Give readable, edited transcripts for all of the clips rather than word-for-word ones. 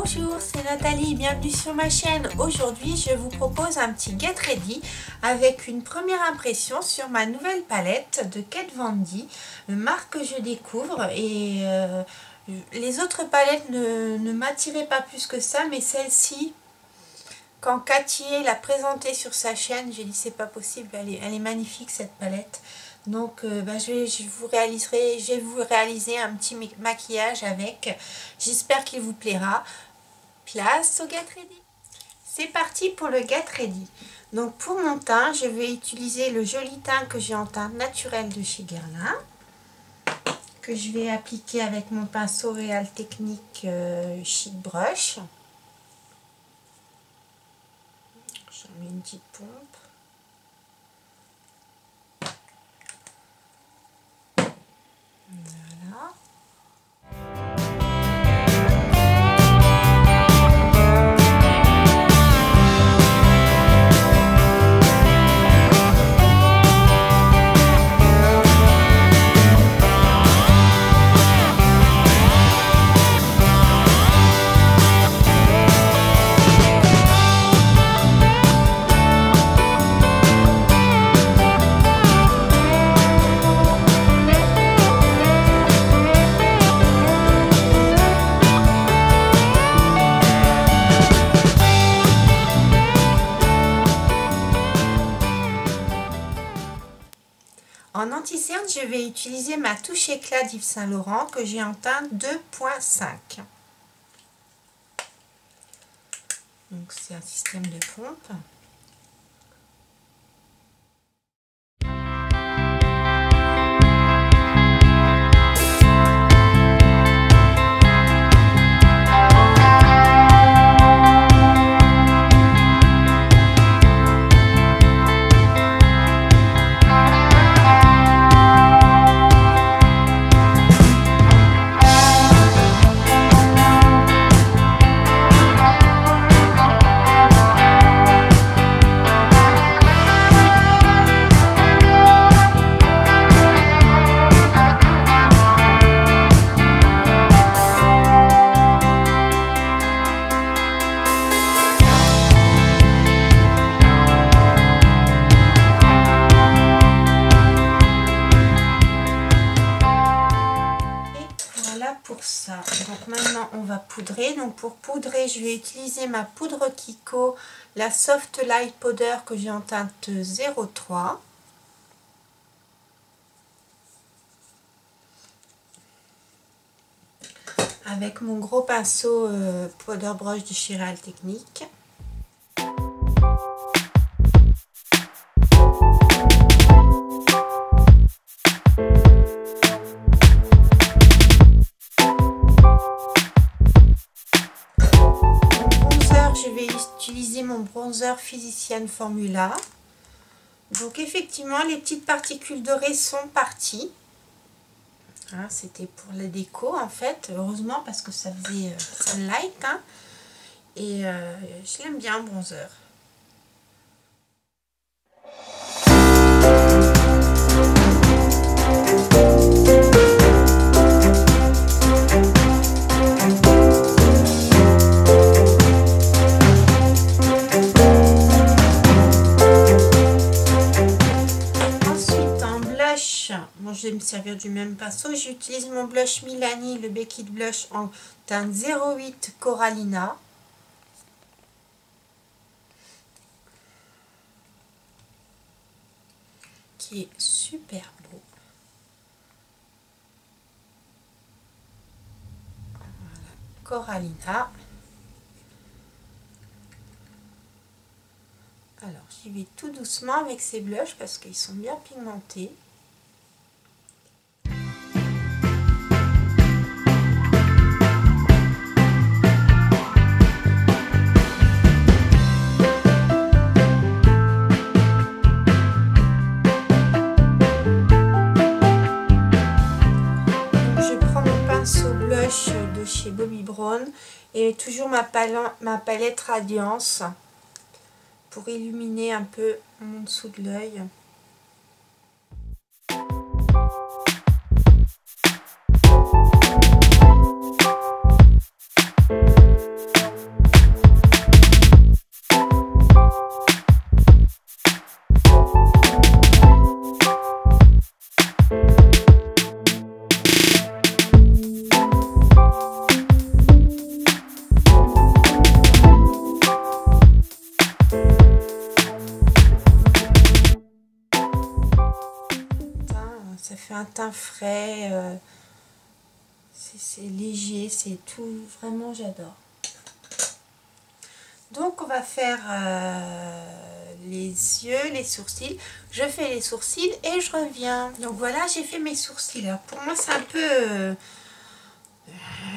Bonjour, c'est Nathalie, bienvenue sur ma chaîne. Aujourd'hui, je vous propose un petit Get Ready avec une première impression sur ma nouvelle palette de Kat Von D, une marque que je découvre et les autres palettes ne m'attiraient pas plus que ça, mais celle-ci, quand Cathy l'a présentée sur sa chaîne, j'ai dit c'est pas possible, elle est magnifique cette palette. Donc je vais vous réaliser un petit maquillage avec. J'espère qu'il vous plaira. Place au Get Ready. C'est parti pour le Get Ready. Donc pour mon teint, je vais utiliser le joli teint que j'ai en teint naturel de chez Guerlain, que je vais appliquer avec mon pinceau Real Technique Chic Brush. J'en mets une petite pompe. Voilà. En anti-cerne, je vais utiliser ma touche éclat d'Yves Saint Laurent que j'ai en teint 2.5. Donc c'est un système de pompe. Pour ça, donc maintenant on va poudrer. Donc pour poudrer, je vais utiliser ma poudre Kiko, la Soft Light Powder que j'ai en teinte 03. Avec mon gros pinceau powder brush de chez Real Technique. Je vais utiliser mon bronzer Physician Formula. Donc effectivement, les petites particules dorées sont parties. Hein, c'était pour la déco en fait. Heureusement parce que ça faisait sunlight. Hein, et je l'aime bien, bronzer. Bon, je vais me servir du même pinceau. J'utilise mon blush Milani, le Becky Blush en teinte 08 Corallina. Qui est super beau. Voilà, Corallina. Alors, j'y vais tout doucement avec ces blushs parce qu'ils sont bien pigmentés. De chez Bobbi Brown et toujours ma palette Radiance pour illuminer un peu en dessous de l'œil. Ça fait un teint frais, c'est léger, c'est tout, vraiment j'adore. Donc on va faire les yeux, les sourcils. Je fais les sourcils et je reviens. Donc voilà, j'ai fait mes sourcils. Alors pour moi c'est un peu...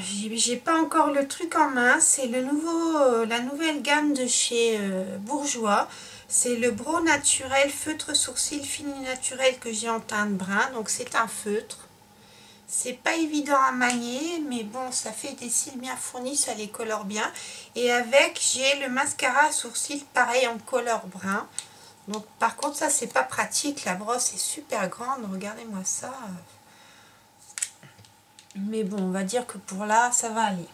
j'ai pas encore le truc en main. C'est le nouveau, la nouvelle gamme de chez Bourjois. C'est le Brow Naturel feutre sourcil fini naturel que j'ai en teinte brun. Donc c'est un feutre. C'est pas évident à manier, mais bon, ça fait des cils bien fournis, ça les colore bien. Et avec, j'ai le mascara à sourcils, pareil en couleur brun. Donc par contre, ça c'est pas pratique, la brosse est super grande, regardez-moi ça. Mais bon, on va dire que pour là, ça va aller.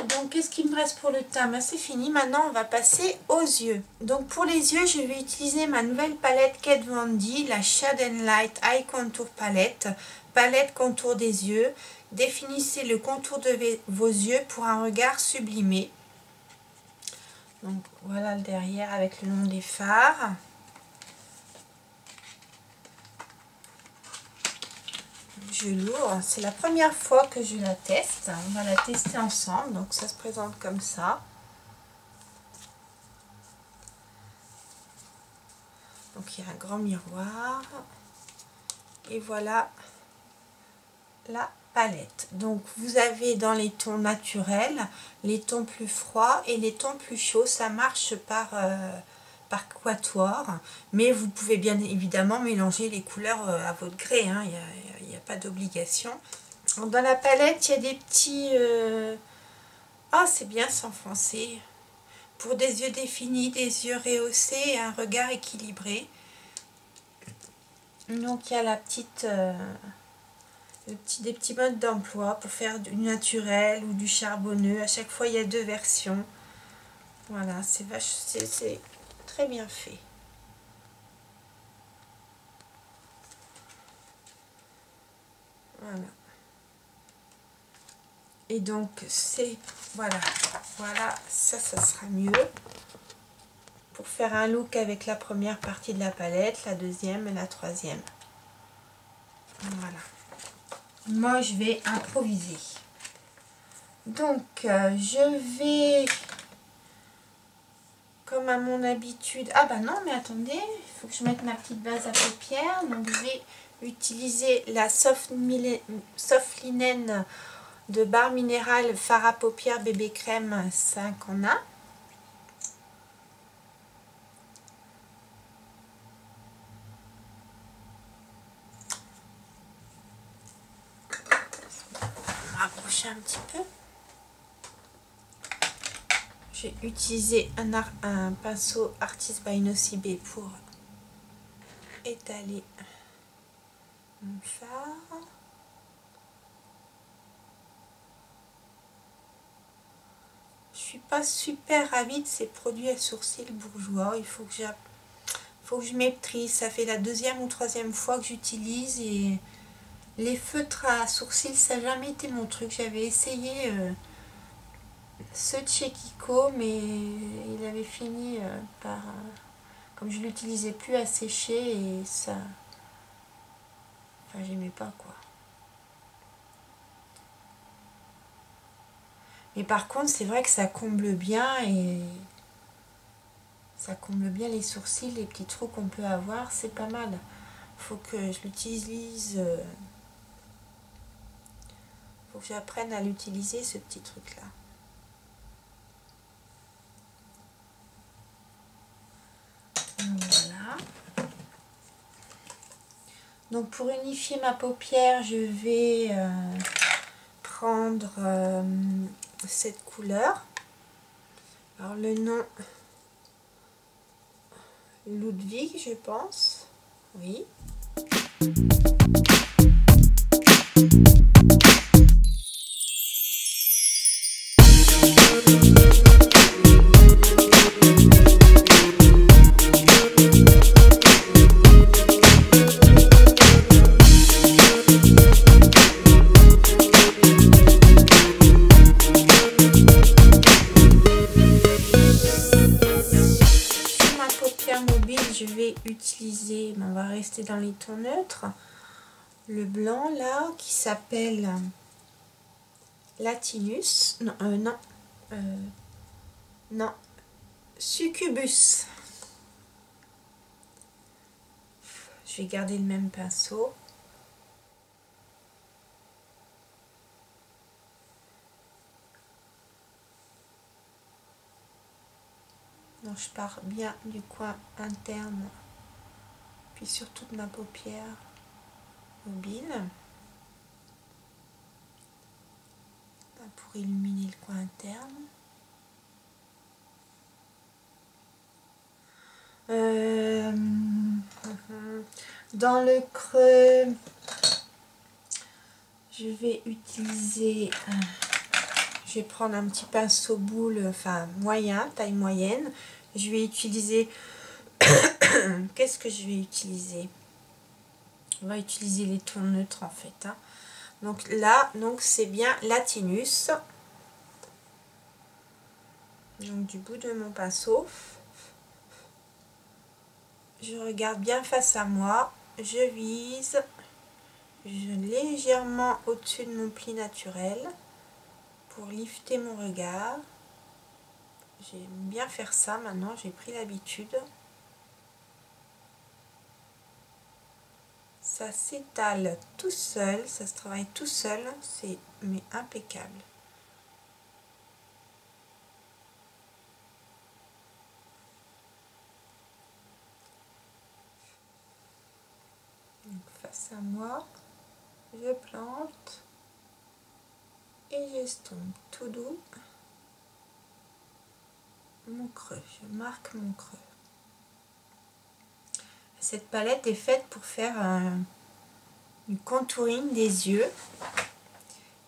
Donc qu'est-ce qu'il me reste pour le teint? Ben, c'est fini, maintenant on va passer aux yeux. Donc pour les yeux, je vais utiliser ma nouvelle palette Kat Von D, la Shade and Light Eye Contour Palette. Palette contour des yeux. Définissez le contour de vos yeux pour un regard sublimé. Donc voilà le derrière avec le long des fards. Je l'ouvre, c'est la première fois que je la teste. On va la tester ensemble, donc ça se présente comme ça. Donc il y a un grand miroir. Et voilà la palette. Donc vous avez dans les tons naturels, les tons plus froids et les tons plus chauds. Ça marche par quatuor, mais vous pouvez bien évidemment mélanger les couleurs à votre gré, hein. Il n'y a pas d'obligation. Dans la palette, il y a des petits... Ah, c'est bien s'enfoncer. Pour des yeux définis, des yeux rehaussés et un regard équilibré. Donc il y a la petite... des petits modes d'emploi pour faire du naturel ou du charbonneux. À chaque fois, il y a 2 versions. Voilà, c'est très bien fait. Voilà. Et donc, c'est... Voilà. Voilà, ça sera mieux. Pour faire un look avec la première partie de la palette, la deuxième et la troisième. Voilà. Moi, je vais improviser. Donc, je vais... Comme à mon habitude... Ah bah non, mais attendez, il faut que je mette ma petite base à paupières. Donc je vais utiliser la Soft Linen de Barre Minérale Fard à paupières bébé crème 5 en 1. On va rapprocher un petit peu. J'ai utilisé un pinceau Artist by Nocibé pour étaler mon fard. Je suis pas super ravie de ces produits à sourcils Bourjois. Il faut que je maîtrise. Ça fait la 2e ou 3e fois que j'utilise et les feutres à sourcils, ça n'a jamais été mon truc. J'avais essayé ceux de chez Kiko, mais il avait fini par... comme je l'utilisais plus à sécher et ça... Enfin, j'aimais pas quoi. Mais par contre, c'est vrai que ça comble bien et... Ça comble bien les sourcils, les petits trous qu'on peut avoir, c'est pas mal. Faut que je l'utilise... Faut que j'apprenne à l'utiliser, ce petit truc-là. Voilà. Donc pour unifier ma paupière, je vais prendre cette couleur. Alors le nom Ludwig, je pense. Oui. c'est dans les tons neutres. Le blanc là qui s'appelle Latinus, non, Succubus. Je vais garder le même pinceau. Donc je pars bien du coin interne, puis sur toute ma paupière mobile, là, pour illuminer le coin interne. Dans le creux, je vais utiliser, je vais prendre un petit pinceau boule, enfin moyen, taille moyenne. Je vais utiliser, qu'est-ce que je vais utiliser? On va utiliser les tons neutres en fait. Hein. Donc là, c'est bien Latinus. Donc du bout de mon pinceau, je regarde bien face à moi, je vise, légèrement au-dessus de mon pli naturel pour lifter mon regard. J'aime bien faire ça maintenant, j'ai pris l'habitude. Ça s'étale tout seul, ça se travaille tout seul, c'est mais impeccable. Donc, face à moi, je plante et j'estompe tout doux mon creux, je marque mon creux. Cette palette est faite pour faire du contouring des yeux.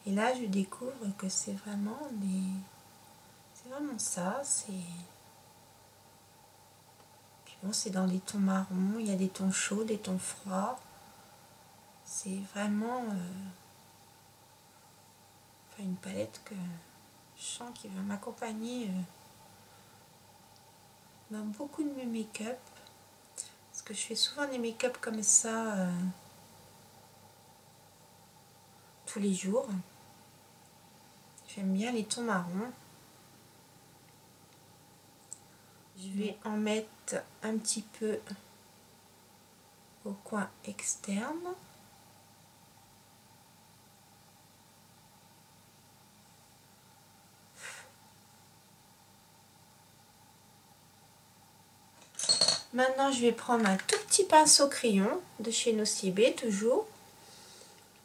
Et là, je découvre que c'est vraiment ça. Puis bon, c'est dans des tons marrons. Il y a des tons chauds, des tons froids. C'est vraiment une palette que je sens qui va m'accompagner dans beaucoup de mes make-up. Parce que je fais souvent des make-up comme ça tous les jours. J'aime bien les tons marrons. Je vais en mettre un petit peu au coin externe. Maintenant, je vais prendre un tout petit pinceau crayon de chez Nocibé, toujours.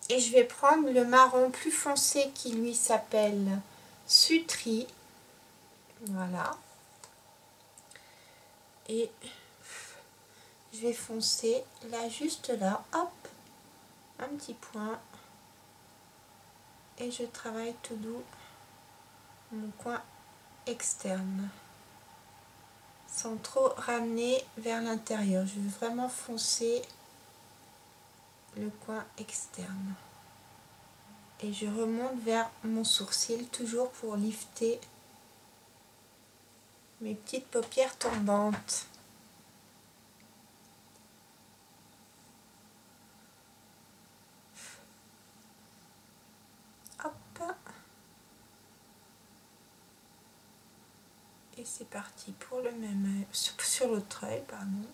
Et je vais prendre le marron plus foncé qui lui s'appelle Sutri. Voilà. Et je vais foncer là, juste là, hop, un petit point. Et je travaille tout doux mon coin externe. Sans trop ramener vers l'intérieur. Je veux vraiment foncer le coin externe. Et je remonte vers mon sourcil, toujours pour lifter mes petites paupières tombantes. Hop. Et c'est parti pour le même œil, sur l'autre œil, pardon.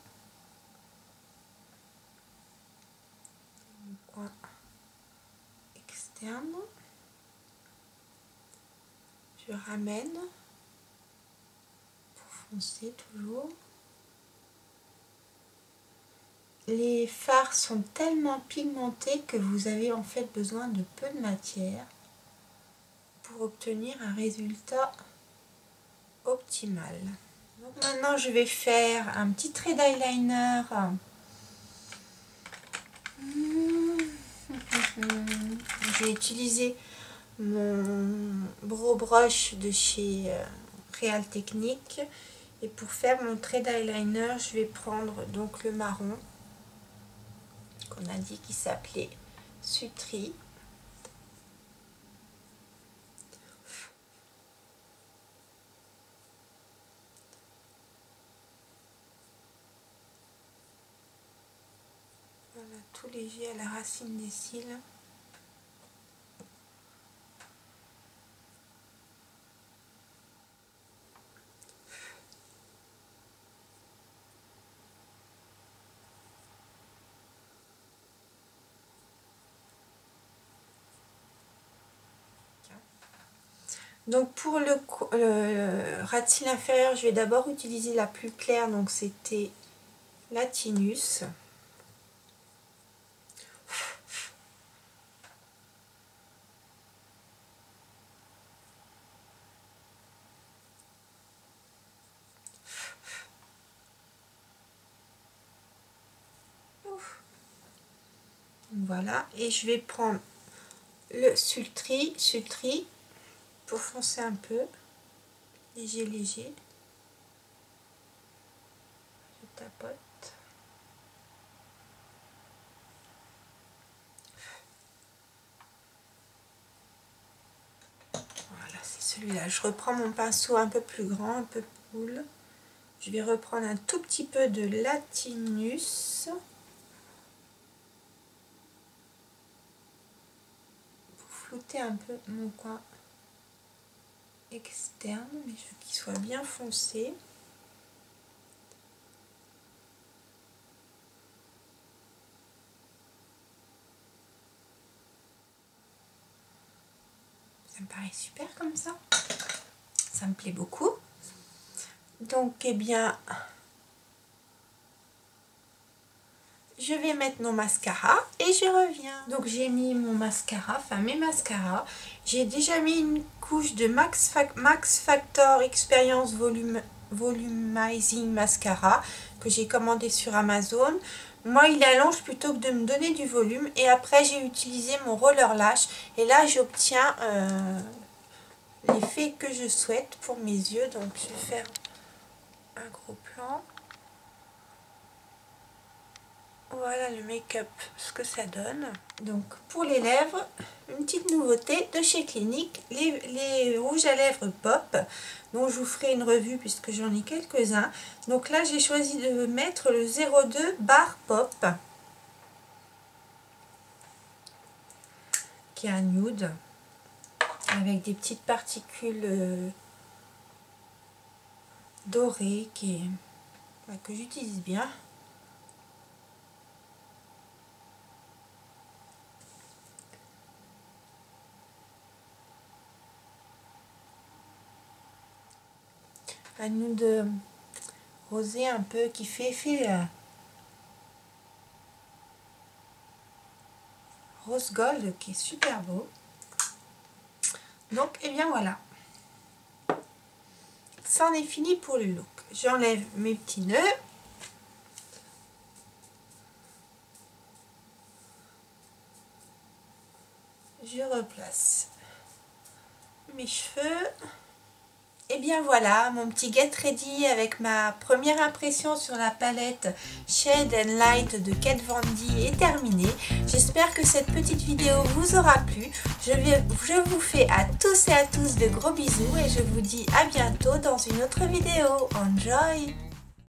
Le coin externe. Je ramène pour foncer toujours. Les fards sont tellement pigmentés que vous avez en fait besoin de peu de matière pour obtenir un résultat optimal. Donc maintenant je vais faire un petit trait d'eyeliner. Je vais utiliser mon Brow Brush de chez Real Technique. Et pour faire mon trait d'eyeliner, je vais prendre donc le marron qu'on a dit qui s'appelait Sutri. léger à la racine des cils. Donc pour le ras de cils inférieur, je vais d'abord utiliser la plus claire, donc c'était Latinus. Voilà, et je vais prendre le Sultry pour foncer un peu, léger. Je tapote. Voilà, c'est celui-là. Je reprends mon pinceau un peu plus grand, un peu cool. Je vais reprendre un tout petit peu de Latinus. Pour flouter un peu mon coin externe, mais je veux qu'il soit bien foncé. Ça me paraît super comme ça. Ça me plaît beaucoup. Donc, eh bien, je vais mettre mon mascara et je reviens. Donc, j'ai mis mon mascara, enfin mes mascaras. J'ai déjà mis une couche de Max Factor Experience Volumizing Mascara que j'ai commandé sur Amazon. Moi, il allonge plutôt que de me donner du volume. Et après, j'ai utilisé mon roller lash. Et là, j'obtiens l'effet que je souhaite pour mes yeux. Donc, je vais faire un gros plan. Voilà le make-up, ce que ça donne. Donc, pour les lèvres, une petite nouveauté de chez Clinique. Les rouges à lèvres Pop. Donc, je vous ferai une revue puisque j'en ai quelques-uns. Donc là, j'ai choisi de mettre le 02 Bar Pop. Qui est un nude. Avec des petites particules dorées que j'utilise bien. Un nude rosé un peu qui fait effet rose gold qui est super beau. Donc, et bien voilà. Ça en est fini pour le look. J'enlève mes petits nœuds. Je replace mes cheveux. Et bien voilà, mon petit get ready avec ma première impression sur la palette Shade and Light de Kat Von D est terminée. J'espère que cette petite vidéo vous aura plu. Je vous fais à tous et à tous de gros bisous et je vous dis à bientôt dans une autre vidéo. Enjoy!